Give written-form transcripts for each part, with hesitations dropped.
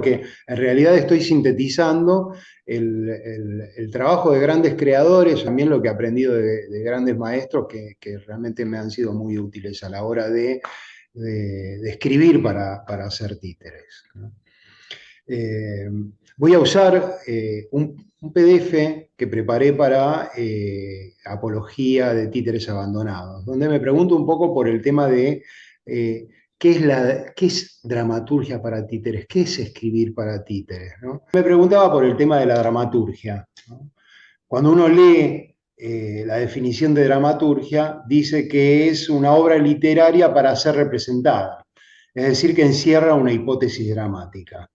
porque en realidad estoy sintetizando el trabajo de grandes creadores, también lo que he aprendido de grandes maestros que realmente me han sido muy útiles a la hora de escribir para hacer títeres, ¿no? Eh, Voy a usar un PDF que preparé para apología de títeres abandonados, donde me pregunto un poco por el tema de qué es dramaturgia para títeres, qué es escribir para títeres, ¿no? Me preguntaba por el tema de la dramaturgia, ¿no? Cuando uno lee la definición de dramaturgia, dice que es una obra literaria para ser representada, es decir, que encierra una hipótesis dramática.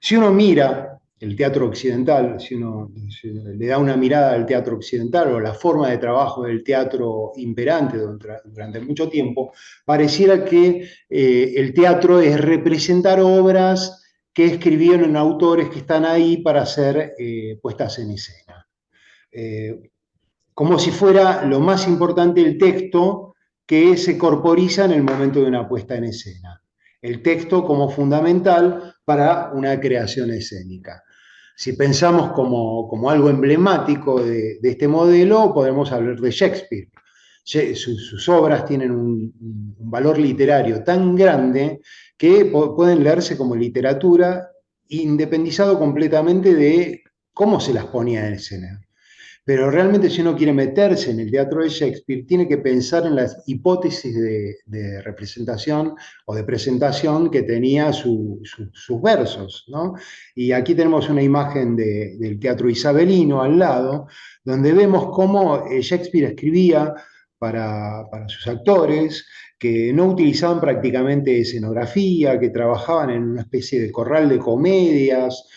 Si uno mira el teatro occidental, si le da una mirada al teatro occidental o la forma de trabajo del teatro imperante durante mucho tiempo, pareciera que el teatro es representar obras que escribieron autores que están ahí para ser puestas en escena. Como si fuera lo más importante el texto que se corporiza en el momento de una puesta en escena. El texto como fundamental para una creación escénica. Si pensamos como algo emblemático de este modelo, podemos hablar de Shakespeare. Sus obras tienen un valor literario tan grande que pueden leerse como literatura, independizado completamente de cómo se las ponía en escena. Pero realmente si uno quiere meterse en el teatro de Shakespeare, tiene que pensar en las hipótesis de representación o de presentación que tenía sus versos, ¿no? Y aquí tenemos una imagen del teatro isabelino al lado, donde vemos cómo Shakespeare escribía para sus actores, que no utilizaban prácticamente escenografía, que trabajaban en una especie de corral de comedias,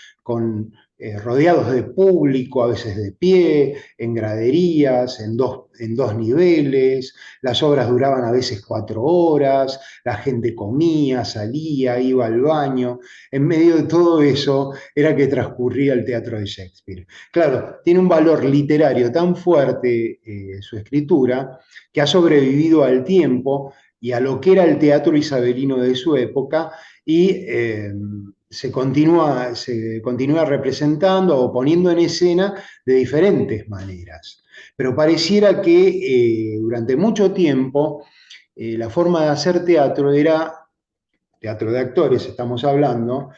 rodeados de público, a veces de pie, en graderías, en dos niveles. Las obras duraban a veces 4 horas, la gente comía, salía, iba al baño. En medio de todo eso era que transcurría el teatro de Shakespeare. Claro, tiene un valor literario tan fuerte su escritura que ha sobrevivido al tiempo y a lo que era el teatro isabelino de su época y se continúa representando o poniendo en escena de diferentes maneras. Pero pareciera que durante mucho tiempo la forma de hacer teatro era, teatro de actores estamos hablando,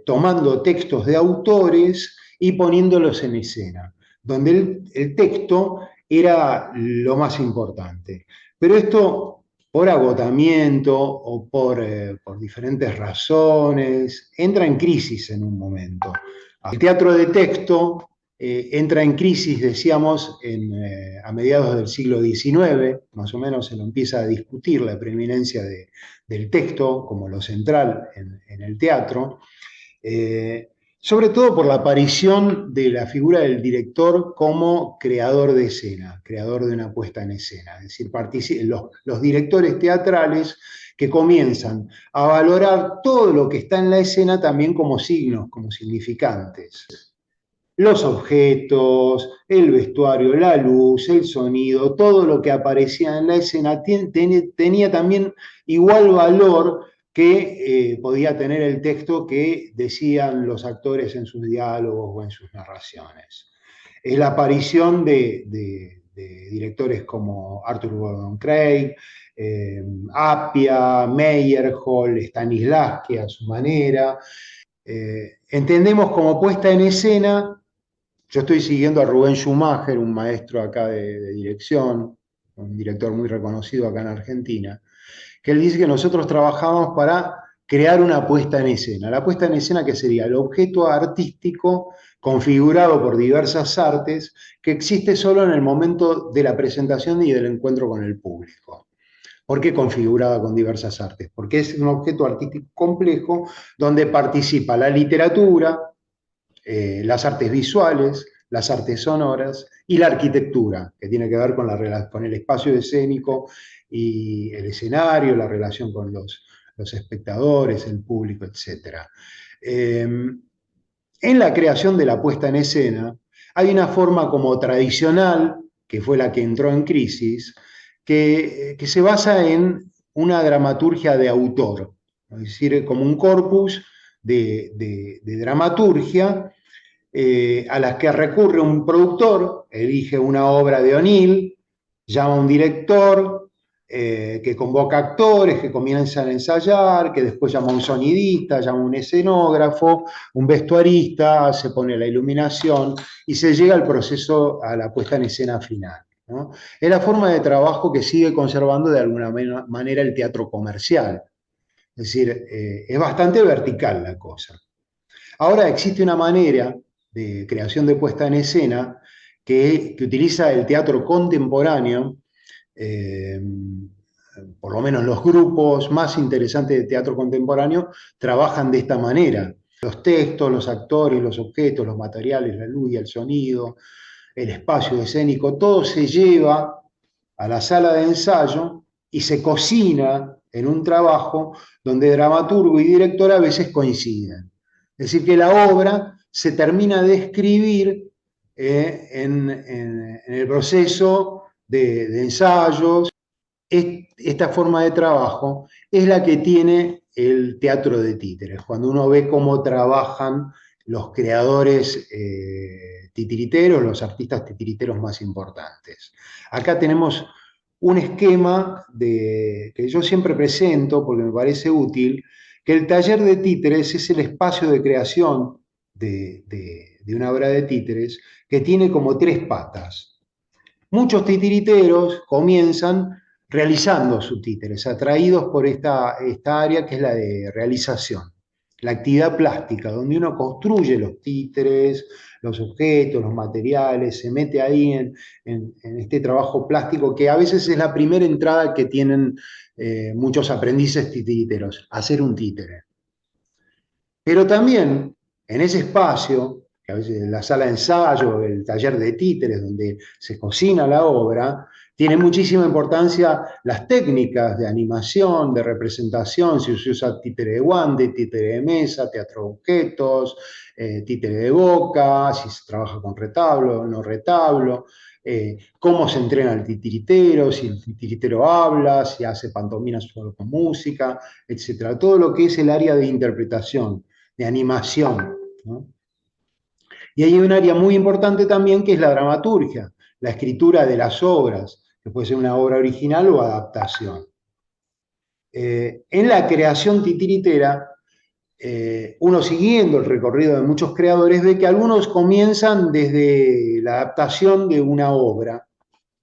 tomando textos de autores y poniéndolos en escena, donde el texto era lo más importante. Pero esto por agotamiento o por diferentes razones, entra en crisis en un momento. El teatro de texto entra en crisis, decíamos, a mediados del siglo XIX, más o menos se lo empieza a discutir la preeminencia del texto como lo central en el teatro, sobre todo por la aparición de la figura del director como creador de escena, creador de una puesta en escena. Es decir, los directores teatrales que comienzan a valorar todo lo que está en la escena también como signos, como significantes. Los objetos, el vestuario, la luz, el sonido, todo lo que aparecía en la escena tenía también igual valor que podía tener el texto que decían los actores en sus diálogos o en sus narraciones. Es la aparición de directores como Arthur Gordon Craig, Appia, Meyerhold, Stanislavski a su manera. Entendemos como puesta en escena. Yo estoy siguiendo a Rubén Schumacher, un maestro acá de dirección, un director muy reconocido acá en Argentina, que él dice que nosotros trabajamos para crear una puesta en escena. La puesta en escena que sería el objeto artístico configurado por diversas artes que existe solo en el momento de la presentación y del encuentro con el público. ¿Por qué configurada con diversas artes? Porque es un objeto artístico complejo donde participa la literatura, las artes visuales, las artes sonoras y la arquitectura, que tiene que ver con el espacio escénico y el escenario, la relación con los espectadores, el público, etc. En la creación de la puesta en escena, hay una forma como tradicional, que fue la que entró en crisis, que se basa en una dramaturgia de autor. es decir, como un corpus de dramaturgia a las que recurre un productor, elige una obra de O'Neill, llama a un director, que convoca actores, que comienzan a ensayar, que después llama a un sonidista, llama a un escenógrafo, un vestuarista, se pone la iluminación y se llega al proceso, a la puesta en escena final, ¿no? Es la forma de trabajo que sigue conservando de alguna manera el teatro comercial. Es decir, es bastante vertical la cosa. Ahora existe una manera de creación de puesta en escena que utiliza el teatro contemporáneo, eh, por lo menos los grupos más interesantes de teatro contemporáneo trabajan de esta manera. Los textos, los actores, los objetos, los materiales, la luz y el sonido, el espacio escénico, todo se lleva a la sala de ensayo y se cocina en un trabajo donde dramaturgo y director a veces coinciden. Es decir, que la obra se termina de escribir en el proceso de ensayos. Esta forma de trabajo es la que tiene el teatro de títeres, cuando uno ve cómo trabajan los creadores titiriteros, los artistas titiriteros más importantes. Acá tenemos un esquema que yo siempre presento porque me parece útil, que el taller de títeres es el espacio de creación de una obra de títeres que tiene como tres patas. Muchos titiriteros comienzan realizando sus títeres, atraídos por esta área que es la de realización, la actividad plástica, donde uno construye los títeres, los objetos, los materiales, se mete ahí en este trabajo plástico que a veces es la primera entrada que tienen muchos aprendices titiriteros, hacer un títere. Pero también en ese espacio, que a veces es la sala de ensayo, el taller de títeres, donde se cocina la obra, tiene muchísima importancia las técnicas de animación, de representación, si se usa títere de guante, títere de mesa, teatro de objetos, títere de boca, si se trabaja con retablo o no retablo, cómo se entrena el titiritero, si el titiritero habla, si hace pantomima solo con música, etcétera. Todo lo que es el área de interpretación, de animación, ¿no? Y hay un área muy importante también que es la dramaturgia, la escritura de las obras, que puede ser una obra original o adaptación. En la creación titiritera, uno siguiendo el recorrido de muchos creadores ve que algunos comienzan desde la adaptación de una obra,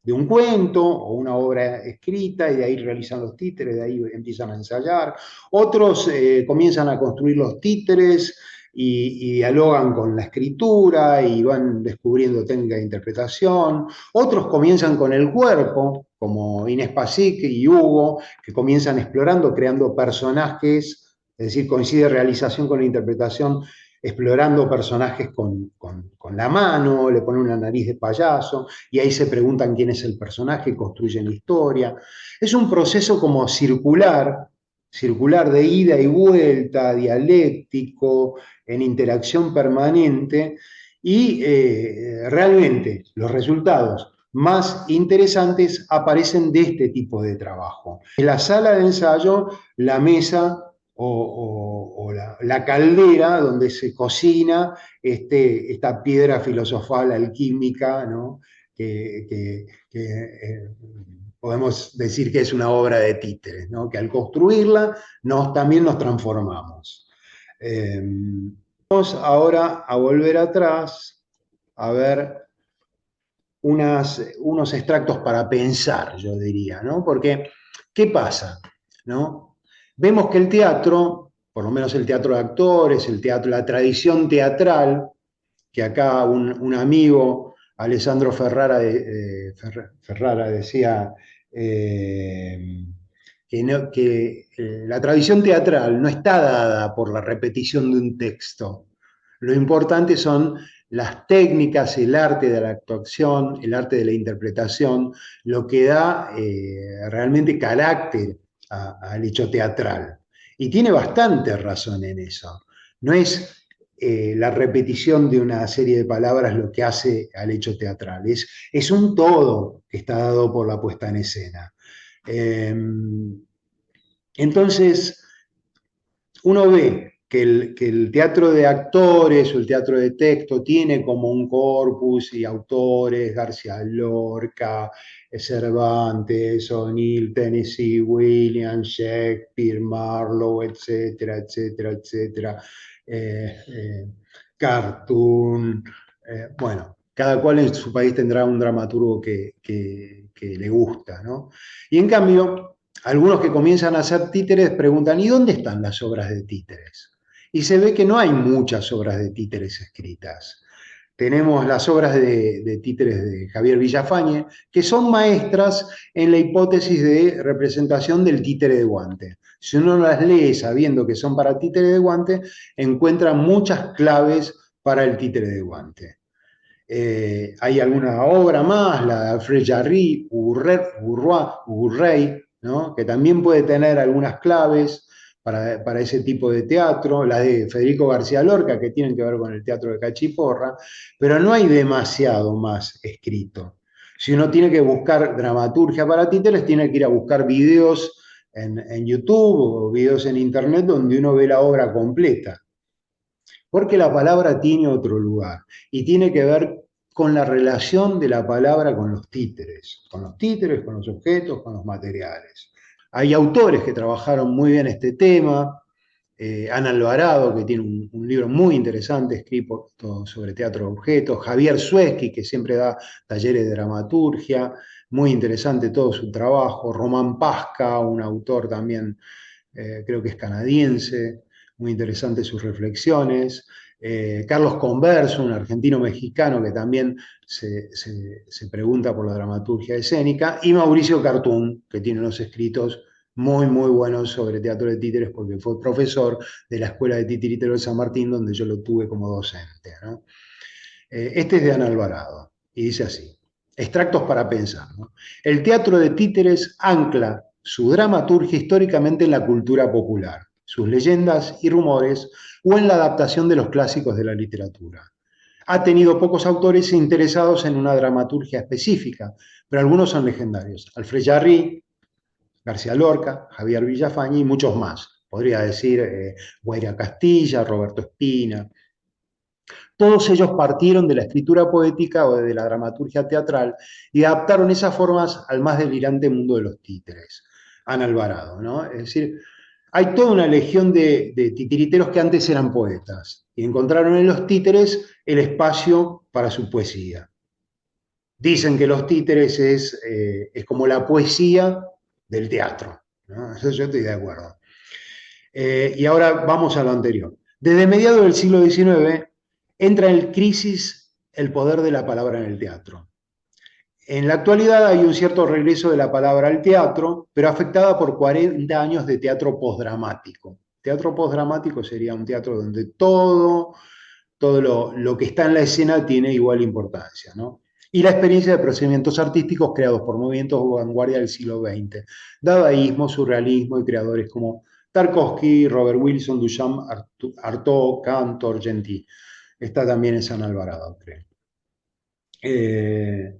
de un cuento o una obra escrita, y de ahí realizan los títeres, de ahí empiezan a ensayar. Otros comienzan a construir los títeres y dialogan con la escritura y van descubriendo técnica de interpretación. Otros comienzan con el cuerpo, como Inés Pasic y Hugo, que comienzan explorando, creando personajes, es decir, coincide realización con la interpretación, explorando personajes con la mano, le ponen una nariz de payaso, y ahí se preguntan quién es el personaje, construyen la historia. Es un proceso como circular, circular de ida y vuelta, dialéctico, en interacción permanente, y realmente los resultados más interesantes aparecen de este tipo de trabajo. En la sala de ensayo, la mesa o la caldera donde se cocina esta piedra filosofal alquímica, ¿no? Que podemos decir que es una obra de títeres, ¿no? Que al construirla también nos transformamos. Vamos ahora a volver atrás a ver unos extractos para pensar, yo diría, ¿no? Porque, ¿qué pasa? ¿No? Vemos que el teatro, por lo menos el teatro de actores, el teatro, la tradición teatral, que acá un amigo, Alessandro Ferrara, decía que la tradición teatral no está dada por la repetición de un texto. Lo importante son las técnicas, el arte de la actuación, el arte de la interpretación, lo que da realmente carácter al hecho teatral. Y tiene bastante razón en eso. No es la repetición de una serie de palabras lo que hace al hecho teatral. Es un todo que está dado por la puesta en escena. Entonces, uno ve que el teatro de actores o el teatro de texto tiene como un corpus y autores, García Lorca, Cervantes, O'Neill, Tennessee Williams, Shakespeare, Marlowe, etcétera, etcétera, etcétera, eh, eh, Cartoon, bueno, cada cual en su país tendrá un dramaturgo que le gusta, ¿no? Y en cambio, algunos que comienzan a hacer títeres preguntan, ¿y dónde están las obras de títeres? Y se ve que no hay muchas obras de títeres escritas. Tenemos las obras de títeres de Javier Villafañe, que son maestras en la hipótesis de representación del títere de guante. Si uno las lee sabiendo que son para títere de guante, encuentra muchas claves para el títere de guante. Hay alguna obra más, la de Alfred Jarry, Urrey, ¿no? Que también puede tener algunas claves para ese tipo de teatro, la de Federico García Lorca, que tienen que ver con el teatro de Cachiporra, pero no hay demasiado más escrito. Si uno tiene que buscar dramaturgia para títeres, tiene que ir a buscar videos en YouTube o videos en Internet donde uno ve la obra completa. Porque la palabra tiene otro lugar y tiene que ver con la relación de la palabra con los títeres, con los objetos, con los materiales. Hay autores que trabajaron muy bien este tema, Ana Alvarado, que tiene un libro muy interesante escrito sobre teatro de objetos, Javier Sueski, que siempre da talleres de dramaturgia, muy interesante todo su trabajo, Román Pasca, un autor también, creo que es canadiense, muy interesante sus reflexiones, Carlos Converso, un argentino-mexicano que también se pregunta por la dramaturgia escénica, y Mauricio Cartún, que tiene unos escritos muy, muy buenos sobre teatro de títeres porque fue profesor de la Escuela de Titiritero de San Martín, donde yo lo tuve como docente, ¿no? Este es de Ana Alvarado, y dice así, extractos para pensar, ¿no? El teatro de títeres ancla su dramaturgia históricamente en la cultura popular, sus leyendas y rumores, o en la adaptación de los clásicos de la literatura. Ha tenido pocos autores interesados en una dramaturgia específica, pero algunos son legendarios. Alfred Jarry, García Lorca, Javier Villafañe y muchos más. Podría decir Guaira Castilla, Roberto Espina. Todos ellos partieron de la escritura poética o de la dramaturgia teatral y adaptaron esas formas al más delirante mundo de los títeres. Ana Alvarado, ¿no? Es decir, hay toda una legión de titiriteros que antes eran poetas y encontraron en los títeres el espacio para su poesía. Dicen que los títeres es como la poesía del teatro, ¿no? Eso yo estoy de acuerdo. Y ahora vamos a lo anterior. Desde mediados del siglo XIX entra en crisis el poder de la palabra en el teatro. En la actualidad hay un cierto regreso de la palabra al teatro, pero afectada por 40 años de teatro postdramático. Teatro postdramático sería un teatro donde todo lo que está en la escena tiene igual importancia, ¿no? Y la experiencia de procedimientos artísticos creados por movimientos de vanguardia del siglo XX, dadaísmo, surrealismo y creadores como Tarkovsky, Robert Wilson, Duchamp, Artaud, Cantor, Gentil. Esta también es Ana Alvarado, creo. Eh,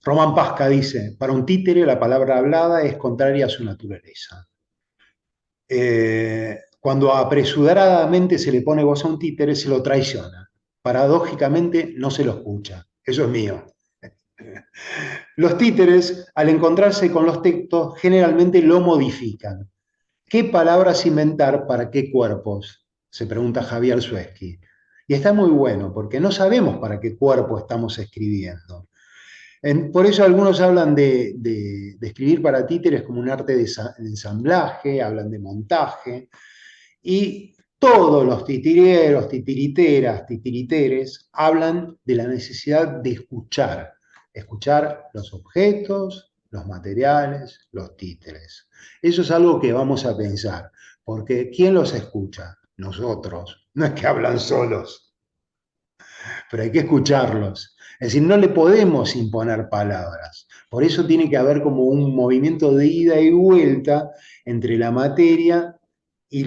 Román Pasca dice, para un títere la palabra hablada es contraria a su naturaleza. Cuando apresuradamente se le pone voz a un títere, se lo traiciona. Paradójicamente, no se lo escucha. Eso es mío. Los títeres, al encontrarse con los textos, generalmente lo modifican. ¿Qué palabras inventar para qué cuerpos? Se pregunta Javier Sueski. Y está muy bueno, porque no sabemos para qué cuerpo estamos escribiendo. Por eso algunos hablan de escribir para títeres como un arte de ensamblaje, hablan de montaje, y todos los titireros, titiriteras, titiriteres hablan de la necesidad de escuchar los objetos, los materiales, los títeres. Eso es algo que vamos a pensar, porque ¿quién los escucha? Nosotros. No es que hablan solos, pero hay que escucharlos. Es decir, no le podemos imponer palabras. Por eso tiene que haber como un movimiento de ida y vuelta entre la materia y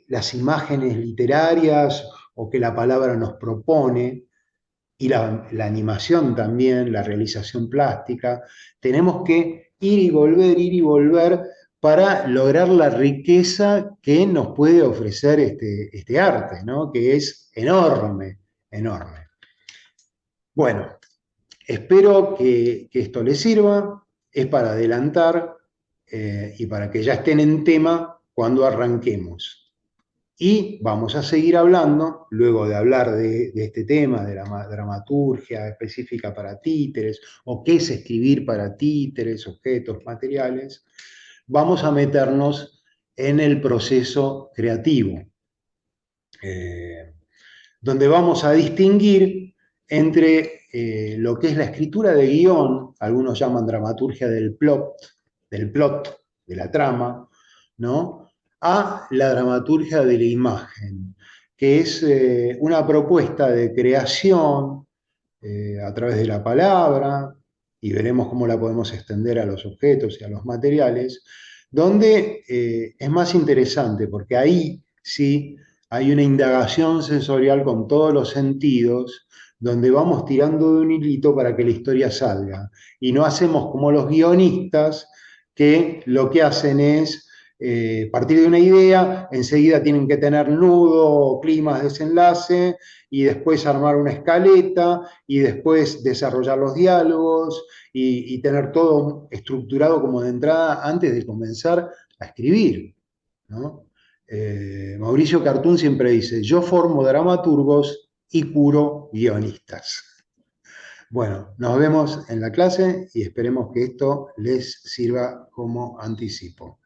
las imágenes literarias o que la palabra nos propone, y la animación también, la realización plástica. Tenemos que ir y volver para lograr la riqueza que nos puede ofrecer este arte, ¿no? Que es enorme, enorme. Bueno, espero que esto les sirva, es para adelantar y para que ya estén en tema cuando arranquemos. Y vamos a seguir hablando, luego de hablar de este tema, de la dramaturgia específica para títeres, o qué es escribir para títeres, objetos, materiales, vamos a meternos en el proceso creativo, eh, donde vamos a distinguir entre lo que es la escritura de guión, algunos llaman dramaturgia del plot, de la trama, ¿no? A la dramaturgia de la imagen, que es una propuesta de creación a través de la palabra, y veremos cómo la podemos extender a los objetos y a los materiales, donde es más interesante, porque ahí sí hay una indagación sensorial con todos los sentidos, donde vamos tirando de un hilito para que la historia salga. Y no hacemos como los guionistas, que lo que hacen es partir de una idea, enseguida tienen que tener nudo, climas, desenlace, y después armar una escaleta, y después desarrollar los diálogos, y tener todo estructurado como de entrada antes de comenzar a escribir, ¿no? Mauricio Cartún siempre dice, yo formo dramaturgos y curo guionistas. Bueno, nos vemos en la clase y esperemos que esto les sirva como anticipo.